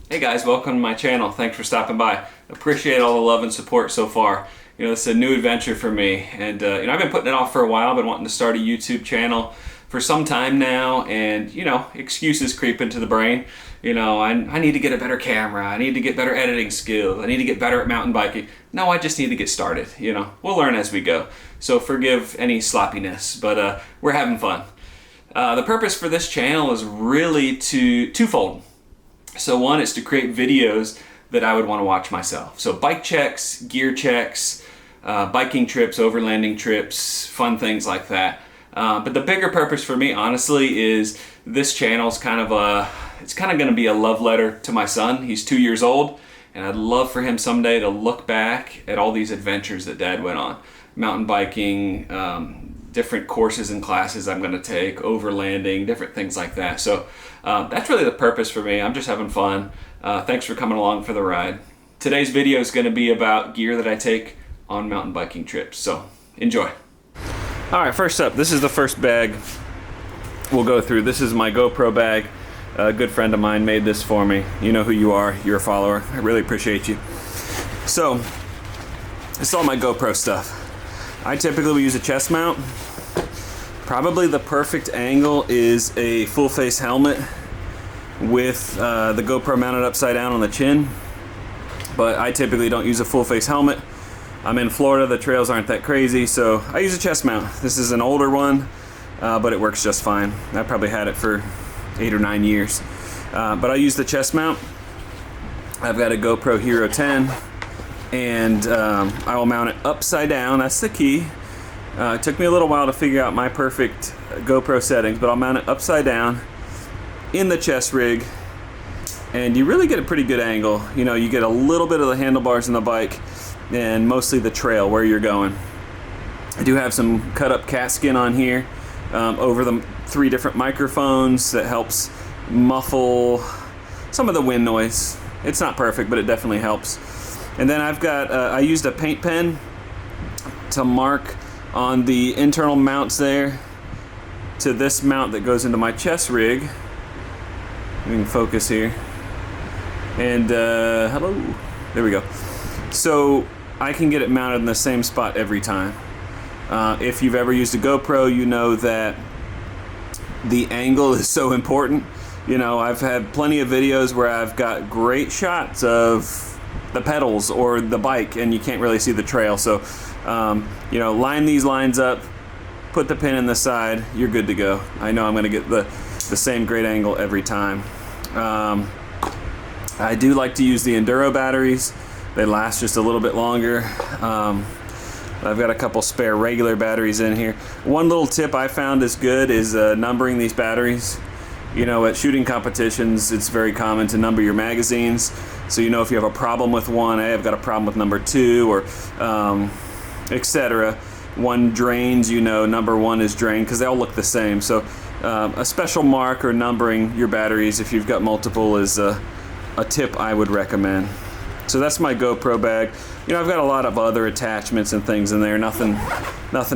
Hey guys, welcome to my channel. Thanks for stopping by. Appreciate all the love and support so far. This is a new adventure for me, and I've been putting it off for a while. I've been wanting to start a YouTube channel for some time now, and excuses creep into the brain. I need to get a better camera. I need to get better editing skills. I need to get better at mountain biking. No, I just need to get started. We'll learn as we go. So forgive any sloppiness, but we're having fun. The purpose for this channel is really twofold. So one is to create videos that I would want to watch myself. So bike checks, gear checks, biking trips, overlanding trips, fun things like that. But the bigger purpose for me, honestly, is this channel's kind of going to be a love letter to my son. He's 2 years old, and I'd love for him someday to look back at all these adventures that Dad went on. Mountain biking, different courses and classes I'm going to take, overlanding, different things like that. So that's really the purpose for me. I'm just having fun. Thanks for coming along for the ride. Today's video is going to be about gear that I take on mountain biking trips. So enjoy. All right, first up, this is the first bag we'll go through. This is my GoPro bag. A good friend of mine made this for me. You know who you are. You're a follower. I really appreciate you. So this is all my GoPro stuff. I typically will use a chest mount. Probably the perfect angle is a full face helmet with the GoPro mounted upside down on the chin. But I typically don't use a full face helmet. I'm in Florida, the trails aren't that crazy, so I use a chest mount. This is an older one, but it works just fine. I probably had it for 8 or 9 years. But I use the chest mount. I've got a GoPro Hero 10, and I will mount it upside down. That's the key. It took me a little while to figure out my perfect GoPro settings, but I'll mount it upside down in the chest rig, and you really get a pretty good angle. You get a little bit of the handlebars in the bike and mostly the trail where you're going. I do have some cut up cat skin on here over the 3 different microphones that helps muffle some of the wind noise. It's not perfect, but it definitely helps. And then I've got, I used a paint pen to mark on the internal mounts there to this mount that goes into my chest rig. We can focus here. And hello, there we go. So I can get it mounted in the same spot every time. If you've ever used a GoPro, you know that the angle is so important. I've had plenty of videos where I've got great shots of the pedals or the bike and you can't really see the trail. So line these lines up, put the pin in the side, you're good to go. I know I'm going to get the same great angle every time. I do like to use the Enduro batteries. They last just a little bit longer. I've got a couple spare regular batteries in here. One little tip I found is good is numbering these batteries. At shooting competitions, it's very common to number your magazines. So if you have a problem with one, hey, I've got a problem with number 2, or etc. One drains, number 1 is drained, because they all look the same. So a special mark or numbering your batteries if you've got multiple is a tip I would recommend. So that's my GoPro bag. I've got a lot of other attachments and things in there. Nothing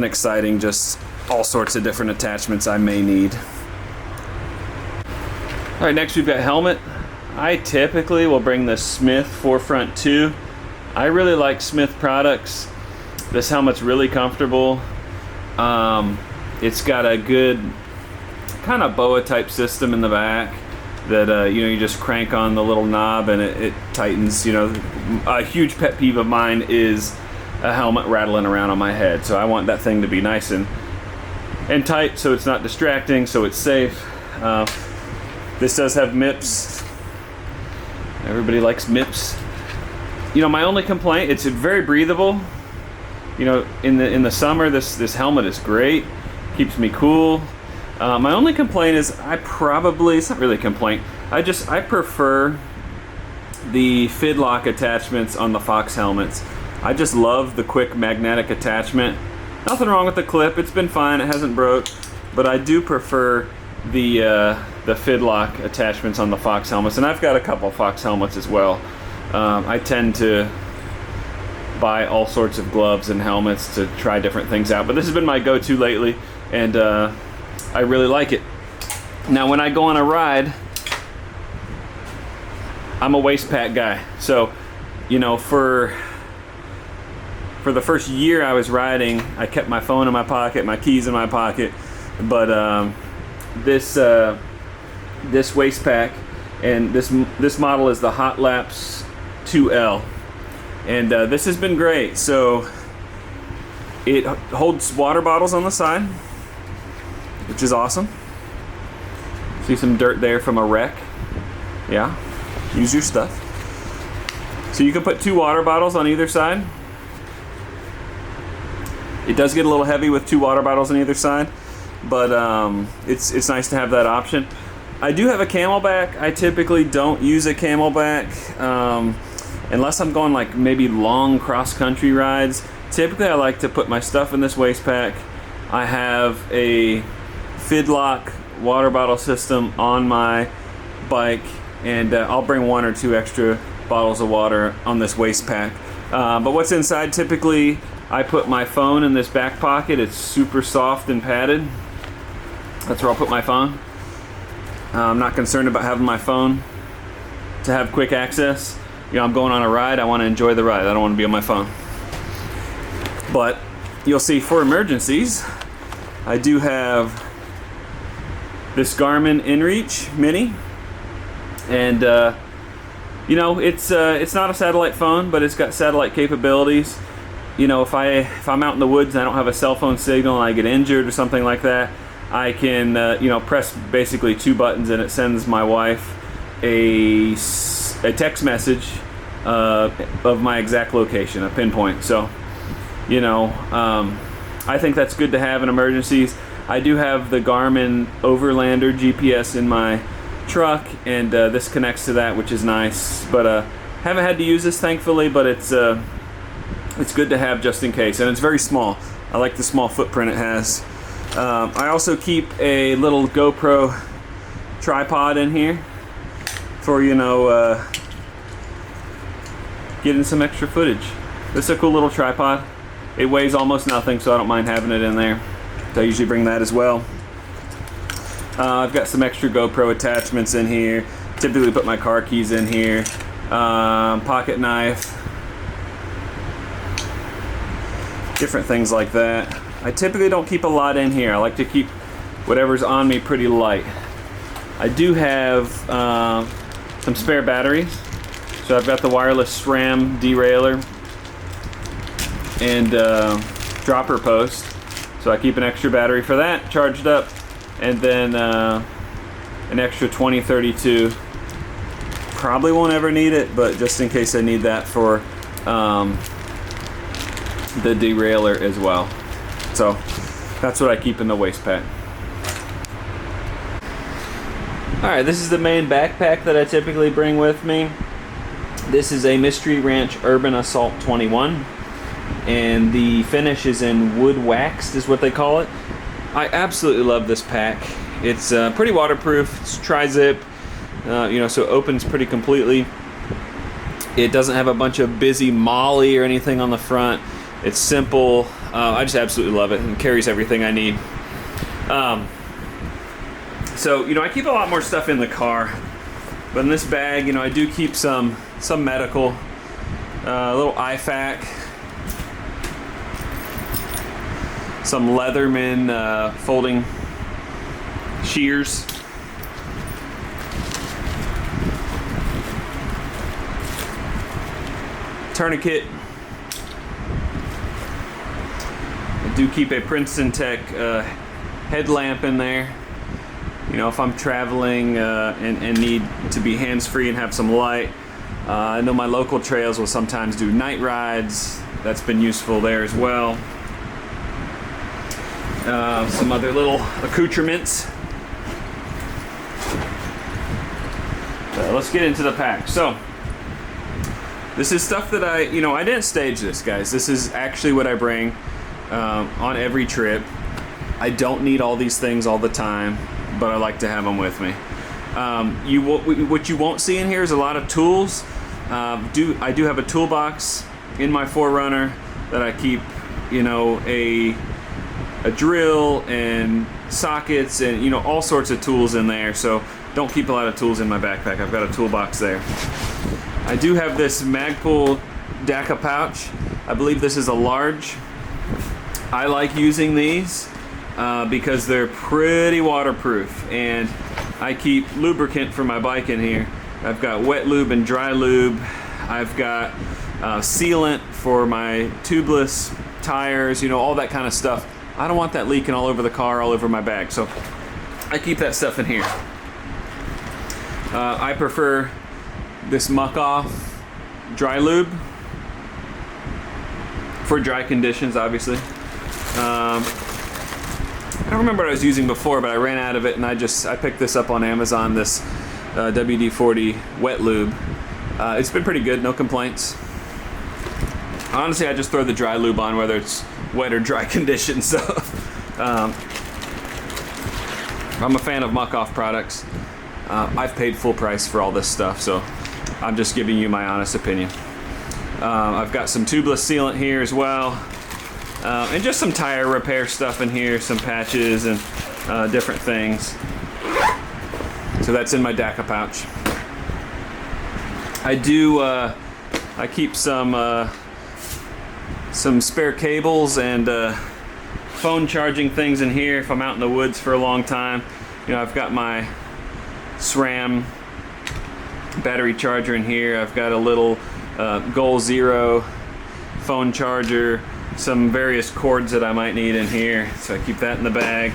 exciting, just all sorts of different attachments I may need. All right, next we've got helmet. I typically will bring the Smith Forefront 2. I really like Smith products. This helmet's really comfortable. It's got a good kind of boa type system in the back that you just crank on the little knob and it tightens. A huge pet peeve of mine is a helmet rattling around on my head. So I want that thing to be nice and tight, so it's not distracting, so it's safe. This does have MIPS. Everybody likes MIPS. My only complaint, it's very breathable. In the summer, this helmet is great. Keeps me cool. My only complaint is it's not really a complaint. I prefer the Fidlock attachments on the Fox helmets. I just love the quick magnetic attachment. Nothing wrong with the clip. It's been fine. It hasn't broke. But I do prefer the Fidlock attachments on the Fox helmets, and I've got a couple Fox helmets as well. I tend to buy all sorts of gloves and helmets to try different things out, but this has been my go-to lately, and I really like it. Now when I go on a ride, I'm a waist pack guy. So, you know, for the first year I was riding, I kept my phone in my pocket, my keys in my pocket. But this waist pack, and this model is the Hot Laps 2L, and this has been great. So it holds water bottles on the side, which is awesome. See some dirt there from a wreck. Yeah, use your stuff. So you can put 2 water bottles on either side. It does get a little heavy with 2 water bottles on either side, but it's nice to have that option. I do have a Camelback. I typically don't use a Camelback unless I'm going like maybe long cross-country rides. Typically I like to put my stuff in this waist pack. I have a Fidlock water bottle system on my bike, and I'll bring 1 or 2 extra bottles of water on this waist pack. But what's inside, typically I put my phone in this back pocket. It's super soft and padded. That's where I'll put my phone. I'm not concerned about having my phone to have quick access. You know, I'm going on a ride, I want to enjoy the ride. I don't want to be on my phone. But you'll see for emergencies, I do have this Garmin InReach Mini, and you know, it's not a satellite phone, but it's got satellite capabilities. You know, if I'm out in the woods and I don't have a cell phone signal and I get injured or something like that, I can you know, press basically 2 buttons and it sends my wife a text message of my exact location, a pinpoint. So, you know, I think that's good to have in emergencies. I do have the Garmin Overlander GPS in my truck, and this connects to that, which is nice. But haven't had to use this, thankfully, but it's good to have just in case, and it's very small. I like the small footprint it has. I also keep a little GoPro tripod in here for, you know, getting some extra footage. This is a cool little tripod. It weighs almost nothing, so I don't mind having it in there. So I usually bring that as well. I've got some extra GoPro attachments in here. Typically put my car keys in here. Pocket knife. Different things like that. I typically don't keep a lot in here. I like to keep whatever's on me pretty light. I do have some spare batteries. So I've got the wireless SRAM derailleur and dropper post. So I keep an extra battery for that charged up, and then an extra 2032. Probably won't ever need it, but just in case I need that for the derailleur as well. So that's what I keep in the waist pack. Alright, this is the main backpack that I typically bring with me. This is a Mystery Ranch Urban Assault 21, and the finish is in wood waxed, is what they call it. I absolutely love this pack. It's pretty waterproof. It's tri-zip, you know, so it opens pretty completely. It doesn't have a bunch of busy MOLLE or anything on the front. It's simple. I just absolutely love it, and carries everything I need. So, you know, I keep a lot more stuff in the car, but in this bag, you know, I do keep some medical, a little IFAK, some Leatherman folding shears, tourniquet. I do keep a Princeton Tech headlamp in there. You know, if I'm traveling and need to be hands-free and have some light. I know my local trails will sometimes do night rides. That's been useful there as well. Some other little accoutrements. Let's get into the pack. So, this is stuff that I didn't stage this, guys. This is actually what I bring on every trip. I don't need all these things all the time, but I like to have them with me. What you won't see in here is a lot of tools. I do have a toolbox in my 4Runner that I keep, you know, a drill and sockets and, you know, all sorts of tools in there. So don't keep a lot of tools in my backpack. I've got a toolbox there. I do have this Magpul DACA pouch. I believe this is a large. I like using these because they're pretty waterproof, and I keep lubricant for my bike in here. I've got wet lube and dry lube. I've got sealant for my tubeless tires, you know, all that kind of stuff. I don't want that leaking all over the car, all over my bag, so I keep that stuff in here. I prefer this Muck Off dry lube for dry conditions, obviously. I don't remember what I was using before, but I ran out of it, and I picked this up on Amazon, this WD-40 wet lube. It's been pretty good, no complaints. Honestly, I just throw the dry lube on whether it's wet or dry conditions, so I'm a fan of Muck Off products. I've paid full price for all this stuff, so I'm just giving you my honest opinion. I've got some tubeless sealant here as well, and just some tire repair stuff in here, some patches and different things. So that's in my DACA pouch. I keep some spare cables and phone charging things in here if I'm out in the woods for a long time. You know, I've got my SRAM battery charger in here. I've got a little Goal Zero phone charger, some various cords that I might need in here, so I keep that in the bag.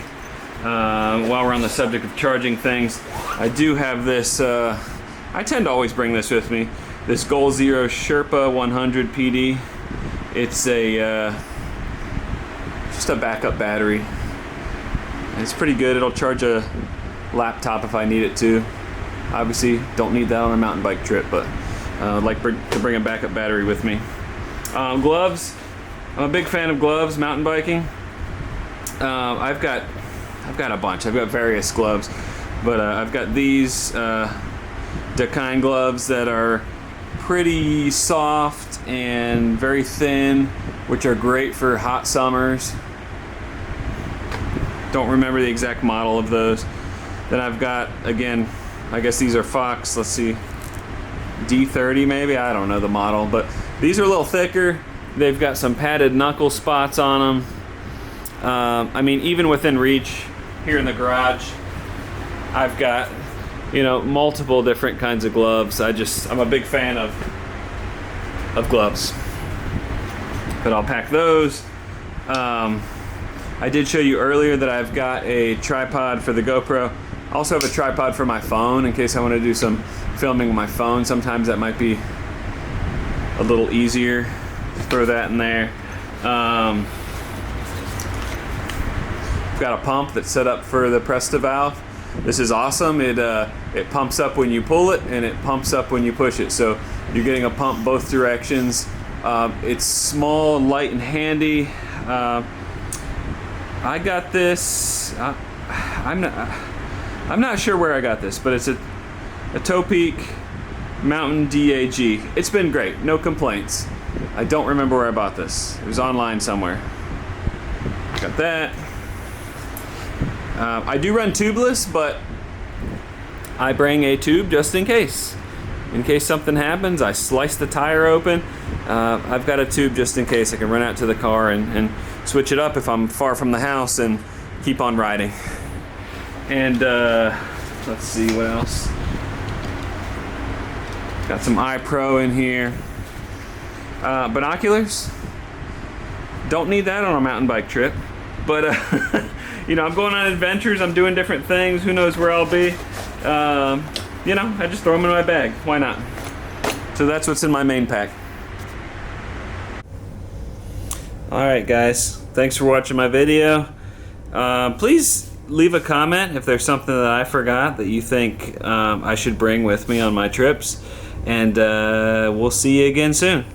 While we're on the subject of charging things, I do have this, I tend to always bring this with me, this Goal Zero Sherpa 100 PD. It's just a backup battery. It's pretty good. It'll charge a laptop if I need it to. Obviously, don't need that on a mountain bike trip, but I'd like to bring a backup battery with me. Gloves. I'm a big fan of gloves, mountain biking. I've got a bunch. I've got various gloves, but I've got these Dakine gloves that are pretty soft and very thin, which are great for hot summers. Don't remember the exact model of those. Then I've got, again, I guess these are Fox, let's see, D30 maybe, I don't know the model, but these are a little thicker. They've got some padded knuckle spots on them. I mean, even within reach here in the garage, I've got, you know, multiple different kinds of gloves. I'm a big fan of gloves. But I'll pack those. I did show you earlier that I've got a tripod for the GoPro. I also have a tripod for my phone in case I want to do some filming with my phone. Sometimes that might be a little easier. Throw that in there. I've got a pump that's set up for the Presta valve. This is awesome. It pumps up when you pull it, and it pumps up when you push it. So you're getting a pump both directions. It's small and light and handy. I got this. I'm not sure where I got this, but it's a Toe Peak Mountain DAG. It's been great. No complaints. I don't remember where I bought this. It was online somewhere. Got that. I do run tubeless, but I bring a tube just in case. In case something happens, I slice the tire open. I've got a tube just in case. I can run out to the car and switch it up if I'm far from the house and keep on riding. And let's see what else. Got some iPro in here. Binoculars. Don't need that on a mountain bike trip, but you know, I'm going on adventures, I'm doing different things, who knows where I'll be. You know, I just throw them in my bag, why not? So that's what's in my main pack. Alright guys, thanks for watching my video. Please leave a comment if there's something that I forgot that you think I should bring with me on my trips, and we'll see you again soon.